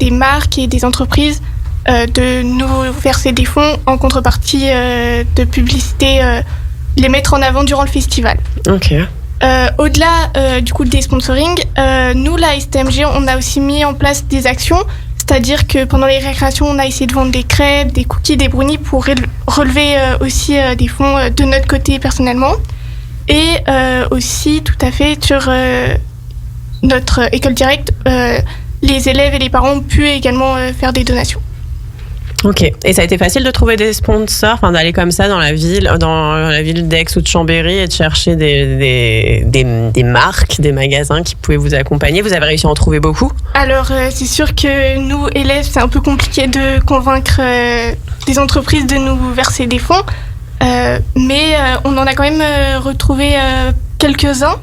J: des marques et des entreprises de nous verser des fonds en contrepartie de publicité. Les mettre en avant durant le festival.
C: Ok.
J: Au-delà du coup des sponsorings, nous, la STMG, on a aussi mis en place des actions, c'est-à-dire que pendant les récréations, on a essayé de vendre des crêpes, des cookies, des brownies pour relever aussi des fonds de notre côté personnellement. Et aussi, tout à fait, sur notre école directe, les élèves et les parents ont pu également faire des donations.
C: Ok. Et ça a été facile de trouver des sponsors, d'aller comme ça dans la ville d'Aix ou de Chambéry et de chercher des marques, des magasins qui pouvaient vous accompagner. Vous avez réussi à en trouver beaucoup ?
J: Alors, c'est sûr que nous, élèves, c'est un peu compliqué de convaincre des entreprises de nous verser des fonds. Mais on en a quand même retrouvé quelques-uns.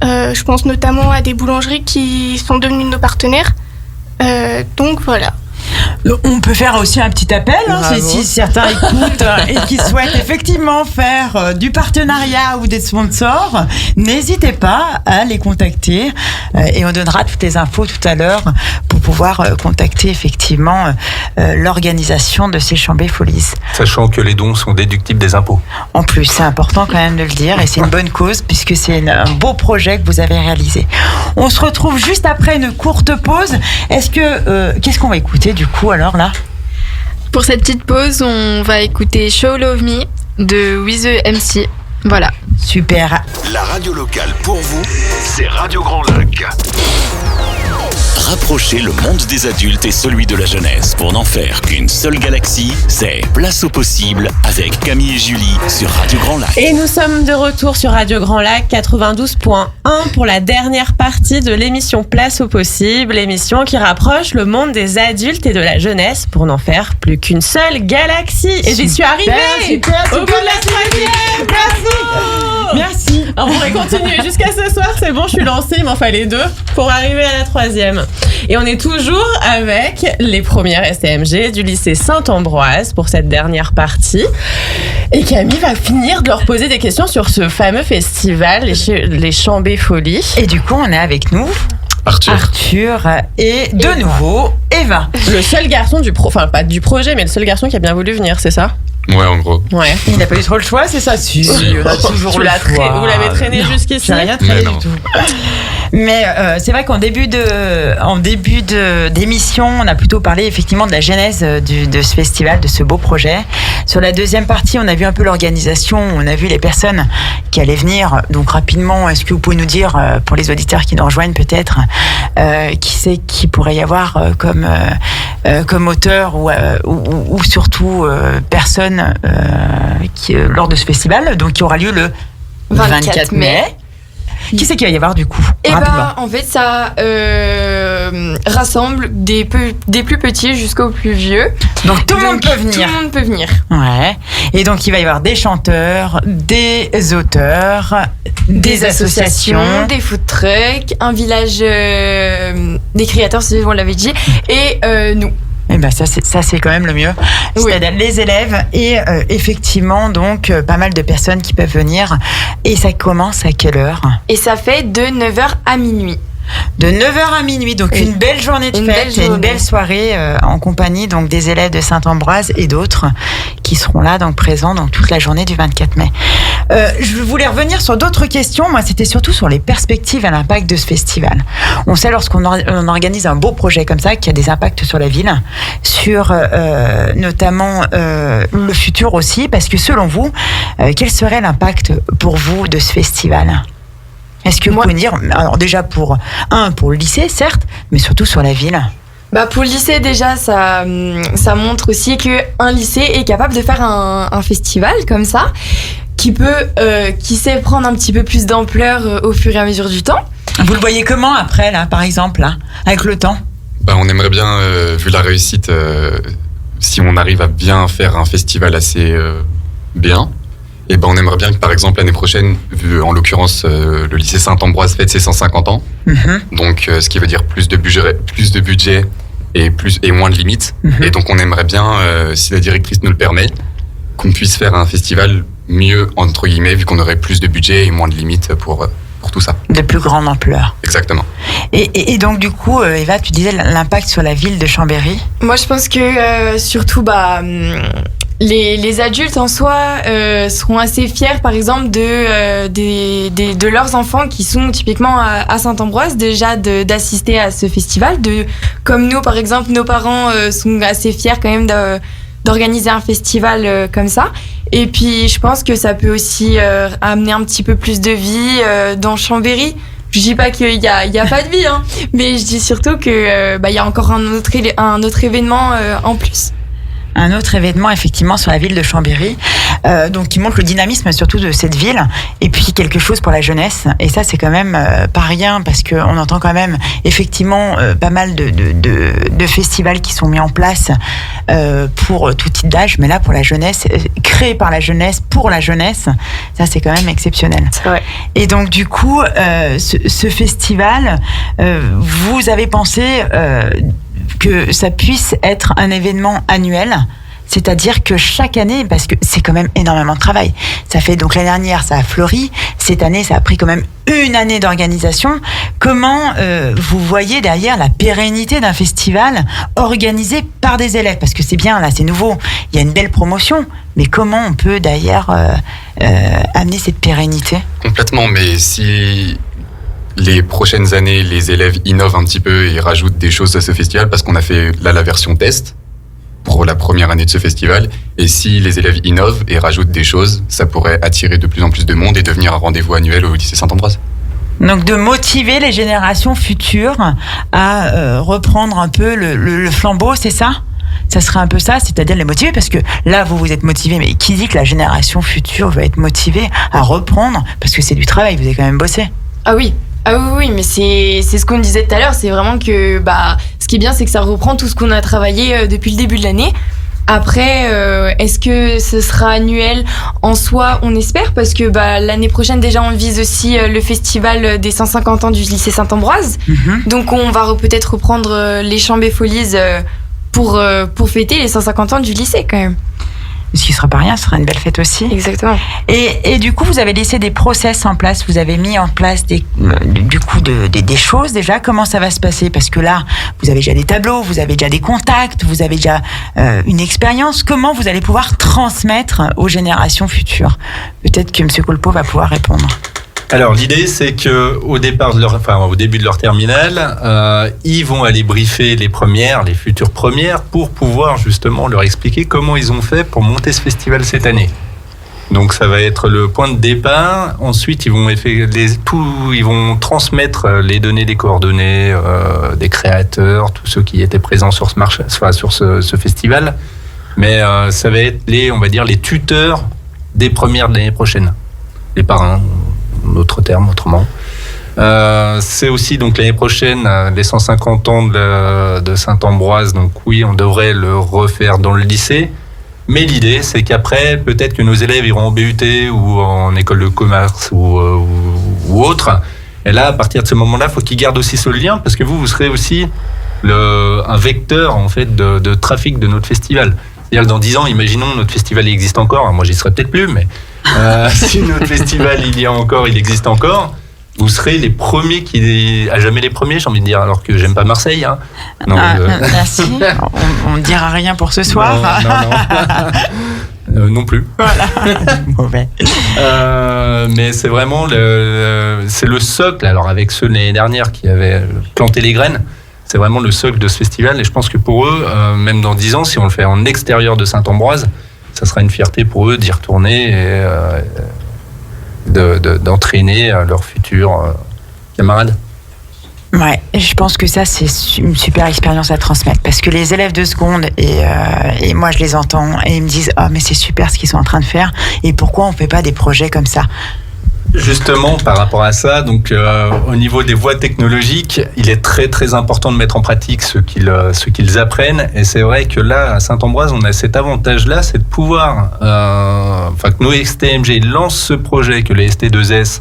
J: Je pense notamment à des boulangeries qui sont devenues nos partenaires. Donc, voilà.
D: On peut faire aussi un petit appel si certains écoutent et qui souhaitent effectivement faire du partenariat ou des sponsors. N'hésitez pas à les contacter et on donnera toutes les infos tout à l'heure pour pouvoir contacter effectivement l'organisation de ces Chambé Folies.
E: Sachant que les dons sont déductibles des impôts.
D: En plus, c'est important quand même de le dire et c'est une bonne cause puisque c'est un beau projet que vous avez réalisé. On se retrouve juste après une courte pause. Qu'est-ce qu'on va écouter du coup alors là?
I: Pour cette petite pause, on va écouter Show Love Me de With the MC. Voilà.
D: Super.
A: La radio locale pour vous, c'est Radio Grand Lac.
B: Rapprocher le monde des adultes et celui de la jeunesse pour n'en faire qu'une seule galaxie, c'est Place au possible avec Camille et Julie sur Radio Grand Lac.
C: Et nous sommes de retour sur Radio Grand Lac 92.1 pour la dernière partie de l'émission Place au possible, l'émission qui rapproche le monde des adultes et de la jeunesse pour n'en faire plus qu'une seule galaxie. Et j'y suis arrivée au bout de la troisième.
D: Merci.
C: Alors, on pourrait continuer jusqu'à ce soir, c'est bon, je suis lancée, il m'en fallait 2 pour arriver à la troisième. Et on est toujours avec les premières STMG du lycée Saint-Ambroise pour cette dernière partie. Et Camille va finir de leur poser des questions sur ce fameux festival, les Chambé Folies.
D: Et du coup, on est avec nous Arthur et de nouveau Eva.
C: Le seul garçon enfin pas du projet, mais le seul garçon qui a bien voulu venir, c'est ça ?
L: Ouais, en gros.
C: Ouais.
D: Il n'a pas eu trop le choix, c'est ça? Si, on a toujours le choix.
C: Vous l'avez traîné jusqu'ici?
D: J'ai rien traîné du tout. Mais c'est vrai qu'en début d'émission, on a plutôt parlé effectivement de la genèse de ce festival, de ce beau projet. Sur la deuxième partie, on a vu un peu l'organisation, on a vu les personnes qui allaient venir. Donc rapidement, est-ce que vous pouvez nous dire, pour les auditeurs qui nous rejoignent peut-être, qui pourrait y avoir comme auteur ou surtout personne lors de ce festival, donc qui aura lieu le 24 mai. Qui c'est qu'il va y avoir du coup?
F: En fait, ça rassemble des plus petits jusqu'aux plus vieux.
D: Donc tout le monde peut venir.
F: Tout le monde peut venir.
D: Ouais. Et donc il va y avoir des chanteurs, des auteurs, des associations,
F: des food trucks, un village des créateurs, on l'avait dit, et nous.
D: Et ben ça c'est quand même le mieux.
F: Oui.
D: C'est-à-dire les élèves et effectivement donc pas mal de personnes qui peuvent venir. Et ça commence à quelle heure?
F: Et ça fait de 9h à minuit.
D: De 9h à minuit, donc une belle journée de fête et une belle soirée en compagnie donc des élèves de Saint-Ambroise et d'autres qui seront là donc présents donc toute la journée du 24 mai. Je voulais revenir sur d'autres questions. Moi, c'était surtout sur les perspectives et l'impact de ce festival. On sait lorsqu'on organise un beau projet comme ça qu'il y a des impacts sur la ville, sur notamment le futur aussi, parce que selon vous, quel serait l'impact pour vous de ce festival ? Est-ce que vous pouvez dire, alors déjà pour le lycée, certes, mais surtout sur la ville?
F: Pour le lycée, déjà, ça montre aussi qu'un lycée est capable de faire un festival comme ça, qui sait prendre un petit peu plus d'ampleur au fur et à mesure du temps.
D: Vous le voyez comment après, là, par exemple, là, avec le temps?
L: On aimerait bien, vu la réussite, si on arrive à bien faire un festival assez bien, et on aimerait bien que, par exemple, l'année prochaine, vu en l'occurrence le lycée Saint-Ambroise fête ses 150 ans, donc ce qui veut dire plus de budget et moins de limites. Et donc on aimerait bien, si la directrice nous le permet, qu'on puisse faire un festival mieux, entre guillemets, vu qu'on aurait plus de budget et moins de limites pour tout ça.
D: De plus grande ampleur.
L: Exactement.
D: Et donc du coup, Eva, tu disais l'impact sur la ville de Chambéry.
F: Moi, je pense que surtout, les adultes en soi seront assez fiers, par exemple, de leurs enfants qui sont typiquement à Saint-Ambroise, déjà d'assister à ce festival. Comme nous, par exemple, nos parents sont assez fiers quand même d'organiser un festival comme ça. Et puis, je pense que ça peut aussi amener un petit peu plus de vie dans Chambéry. Je dis pas qu'il y a pas de vie, hein, mais je dis surtout que il y a encore un autre événement en plus.
D: Un autre événement effectivement sur la ville de Chambéry, donc qui montre le dynamisme surtout de cette ville, et puis quelque chose pour la jeunesse. Et ça c'est quand même pas rien, parce que on entend quand même effectivement pas mal de festivals qui sont mis en place pour tout type d'âge, mais là pour la jeunesse, créé par la jeunesse pour la jeunesse, ça c'est quand même exceptionnel.
F: C'est vrai.
D: Et donc du coup ce festival, vous avez pensé que ça puisse être un événement annuel. C'est-à-dire que chaque année, parce que c'est quand même énormément de travail. Ça fait donc l'année dernière, ça a fleuri. Cette année, ça a pris quand même une année d'organisation. Comment vous voyez derrière la pérennité d'un festival organisé par des élèves? Parce que c'est bien, là, c'est nouveau. Il y a une belle promotion. Mais comment on peut d'ailleurs amener cette pérennité?
L: Complètement, mais si les prochaines années, les élèves innovent un petit peu et rajoutent des choses à ce festival, parce qu'on a fait là la version test pour la première année de ce festival, et si les élèves innovent et rajoutent des choses, ça pourrait attirer de plus en plus de monde et devenir un rendez-vous annuel au lycée Saint-Ambroise.
D: Donc de motiver les générations futures à reprendre un peu le flambeau, c'est ça? Ça serait un peu ça, c'est-à-dire les motiver, parce que là, vous êtes motivés, mais qui dit que la génération future va être motivée à reprendre? Parce que c'est du travail, vous avez quand même bossé.
F: Ah oui, mais c'est ce qu'on disait tout à l'heure, c'est vraiment que ce qui est bien, c'est que ça reprend tout ce qu'on a travaillé depuis le début de l'année. Après, est-ce que ce sera annuel? En soi, on espère, parce que l'année prochaine, déjà, on vise aussi le festival des 150 ans du lycée Saint-Ambroise. Donc, on va peut-être reprendre les Chambées Folies pour fêter les 150 ans du lycée, quand même.
D: Ce qui ne sera pas rien, ce sera une belle fête aussi.
F: Exactement.
D: Et du coup, vous avez laissé des process en place, vous avez mis en place des choses déjà. Comment ça va se passer? Parce que là, vous avez déjà des tableaux, vous avez déjà des contacts, vous avez déjà une expérience. Comment vous allez pouvoir transmettre aux générations futures? Peut-être que M. Colpo va pouvoir répondre.
E: Alors l'idée, c'est que au début de leur terminale, ils vont aller briefer les futures premières, pour pouvoir justement leur expliquer comment ils ont fait pour monter ce festival cette année. Donc ça va être le point de départ. Ensuite, ils vont transmettre les données, des coordonnées des créateurs, tous ceux qui étaient présents sur ce festival. Mais ça va être les tuteurs des premières de l'année prochaine, les parrains. Autre terme, autrement. C'est aussi donc l'année prochaine les 150 ans de Saint-Ambroise. Donc oui, on devrait le refaire dans le lycée. Mais l'idée, c'est qu'après, peut-être que nos élèves iront en BUT ou en école de commerce ou autre. Et là, à partir de ce moment-là, il faut qu'ils gardent aussi ce lien, parce que vous serez aussi un vecteur en fait de trafic de notre festival. C'est-à-dire que dans 10 ans, imaginons notre festival existe encore. Alors moi, j'y serai peut-être plus, mais si notre festival il existe encore, vous serez les premiers à jamais les premiers, j'ai envie de dire, alors que j'aime pas Marseille. Hein. Non,
D: merci. On ne dira rien pour ce soir.
E: Non plus.
D: Voilà. Mauvais.
E: Mais c'est vraiment c'est le socle. Alors avec ceux de l'année dernière qui avaient planté les graines, c'est vraiment le socle de ce festival. Et je pense que pour eux, même dans 10 ans, si on le fait en extérieur de Saint-Ambroise, ça sera une fierté pour eux d'y retourner et d'entraîner leurs futurs camarades.
D: Ouais, je pense que ça, c'est une super expérience à transmettre, parce que les élèves de seconde, et moi je les entends, et ils me disent « Oh, mais c'est super ce qu'ils sont en train de faire, et pourquoi on ne fait pas des projets comme ça ?»
E: Justement, par rapport à ça, donc au niveau des voies technologiques, il est très très important de mettre en pratique ce qu'ils apprennent. Et c'est vrai que là, à Saint-Ambroise, on a cet avantage-là, c'est de pouvoir, que nos STMG lancent ce projet, que les ST2S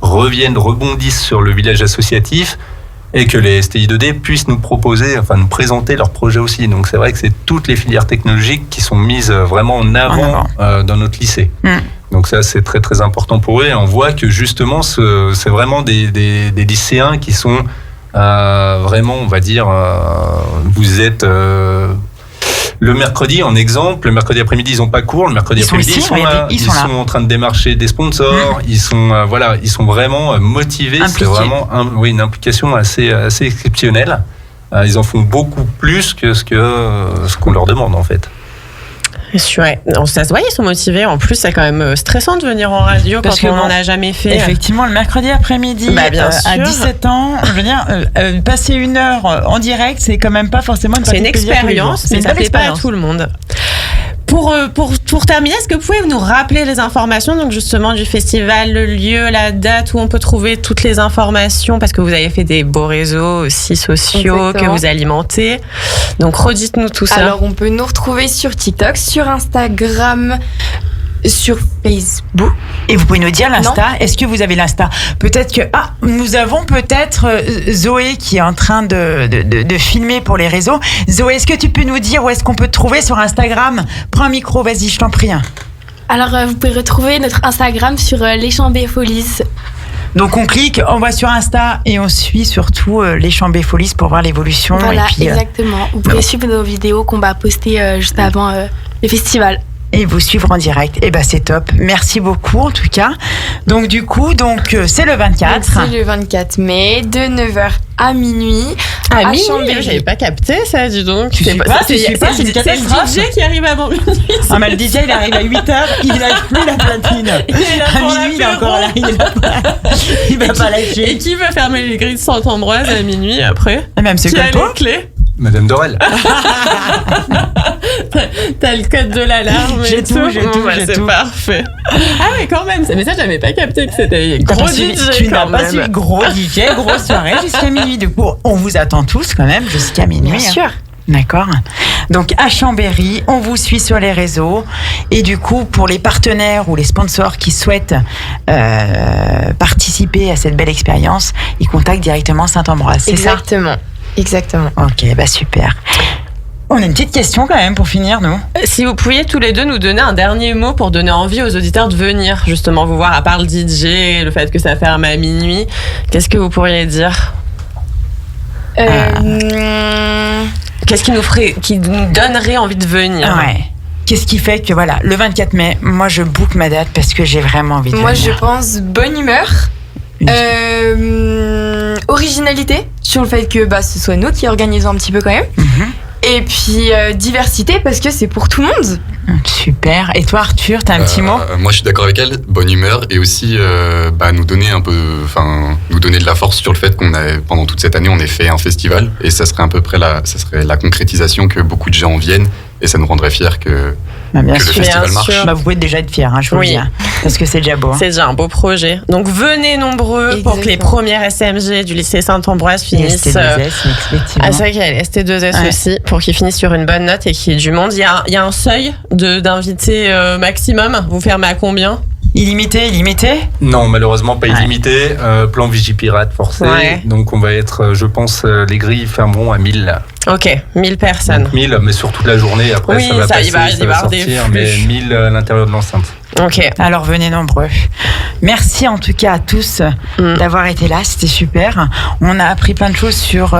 E: rebondissent sur le village associatif, et que les STI2D puissent nous présenter leurs projets aussi. Donc c'est vrai que c'est toutes les filières technologiques qui sont mises vraiment en avant dans notre lycée. Donc ça, c'est très très important pour eux. Et on voit que justement, c'est vraiment des lycéens qui sont vraiment, on va dire, vous êtes le mercredi, en exemple, le mercredi après-midi, ils n'ont pas cours. Le mercredi après-midi, ils sont en train de démarcher des sponsors. Ils sont vraiment motivés.
D: Impliqués.
E: C'est vraiment une implication assez exceptionnelle. Ils en font beaucoup plus que ce qu'on leur demande, en fait.
C: Ouais. Ça se voit, ils sont motivés. En plus, c'est quand même stressant de venir en radio parce qu'on n'en a jamais fait.
D: Effectivement, le mercredi après-midi, à 17 ans, je veux dire, passer 1 heure en direct, c'est quand même pas forcément une partie de plaisir.
C: C'est une expérience, mais ça ne plaît pas à tout le monde. Pour terminer, est-ce que vous pouvez nous rappeler les informations, donc justement du festival, le lieu, la date où on peut trouver toutes les informations, parce que vous avez fait des beaux réseaux aussi sociaux. Exactement. Que vous alimentez. Donc redites-nous tout ça.
F: Alors on peut nous retrouver sur TikTok, sur Instagram, Sur Facebook.
D: Et vous pouvez nous dire l'Insta. Est-ce que vous avez l'Insta? Peut-être que nous avons peut-être Zoé qui est en train de filmer pour les réseaux. Zoé, est-ce que tu peux nous dire où est-ce qu'on peut te trouver sur Instagram? Prends un micro, vas-y, je t'en prie.
J: Alors, vous pouvez retrouver notre Instagram sur les Chambées Folies.
D: Donc on clique, on va sur Insta et on suit surtout les Chambées Folies pour voir l'évolution.
J: Voilà,
D: et puis,
J: exactement. Vous pouvez suivre nos vidéos qu'on va poster juste avant le festival.
D: Et vous suivre en direct. Et c'est top. Merci beaucoup en tout cas. Donc du coup, c'est le 24.
F: Donc, c'est le 24 mai de 9h à minuit.
C: À minuit, j'avais pas capté ça, dis donc.
D: C'est une catastrophe.
C: C'est le DJ qui arrive avant minuit.
D: Mais le DJ, il arrive à 8h, il lâche plus la platine. À minuit, il est encore là. Il va pas lâcher.
C: Et qui va fermer les grilles de Saint-Ambroise à minuit après?
D: Même c'est comme toi.
C: Qui a les clés?
E: Madame Dorel.
C: T'as le code de l'alarme.
D: J'ai tout.
C: C'est parfait. Ah ouais, quand même. Mais ça, j'avais pas capté que c'était gros DJ.
D: Tu n'as pas suivi gros DJ, grosse soirée jusqu'à minuit. Du coup, on vous attend tous quand même jusqu'à minuit.
C: Bien sûr.
D: D'accord. Donc à Chambéry, on vous suit sur les réseaux. Et du coup, pour les partenaires ou les sponsors qui souhaitent participer à cette belle expérience, ils contactent directement Saint-Ambroise. C'est ça?
C: Exactement.
D: Ok, super. On a une petite question quand même pour finir, nous.
C: Si vous pouviez tous les deux nous donner un dernier mot pour donner envie aux auditeurs de venir justement vous voir, à part le DJ, le fait que ça ferme à minuit, qu'est-ce que vous pourriez dire? Qu'est-ce qui nous donnerait envie de venir?
D: Ouais. Qu'est-ce qui fait que le 24 mai, moi je book ma date parce que j'ai vraiment envie de venir.
F: Moi je pense bonne humeur. Originalité sur le fait que ce soit nous qui organisons un petit peu quand même. Et puis diversité parce que c'est pour tout le monde.
D: Super. Et toi Arthur, t'as un petit mot?
L: Moi je suis d'accord avec elle, bonne humeur et aussi nous donner nous donner de la force sur le fait qu'on a pendant toute cette année on ait fait un festival et ça serait à peu près ça serait la concrétisation que beaucoup de gens viennent et ça nous rendrait fiers que le festival marche.
D: Vous pouvez déjà être fiers, je vous le dis, parce que c'est déjà beau.
C: C'est déjà un beau projet. Donc venez nombreux pour que les premières SMG du lycée Saint-Ambroise finissent.
D: ST2S, effectivement.
C: C'est vrai qu'il y a ST2S aussi, pour qu'ils finissent sur une bonne note et qu'il y ait du monde. Il y a un seuil d'invités maximum. Vous fermez à combien?
D: Illimité?
E: Non, malheureusement pas illimité. Plan Vigipirate forcé. Ouais. Donc on va être, je pense, les grilles fermeront à 1000.
C: Ok, 1000 personnes.
E: Donc 1000, mais sur toute la journée. Après, ça va passer, ça va sortir, mais 1000 à l'intérieur de l'enceinte.
C: Ok.
D: Alors venez nombreux. Merci en tout cas à tous d'avoir été là, c'était super. On a appris plein de choses sur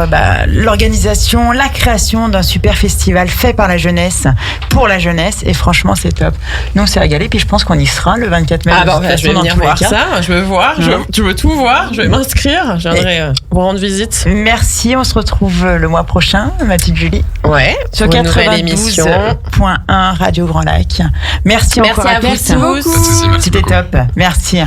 D: l'organisation, la création d'un super festival fait par la jeunesse, pour la jeunesse, et franchement c'est top. Nous on s'est régalé, puis je pense qu'on y sera le 24 mai.
C: Je vais venir voir ça, je veux voir, je veux tout voir, je vais m'inscrire, je viendrai vous rendre visite.
D: Merci, on se retrouve le mois prochain, ma petite Julie.
C: Ouais,
D: sur 92.1 Radio Grand Lac. Merci encore à tous.
C: Beaucoup.
D: C'était top. Merci.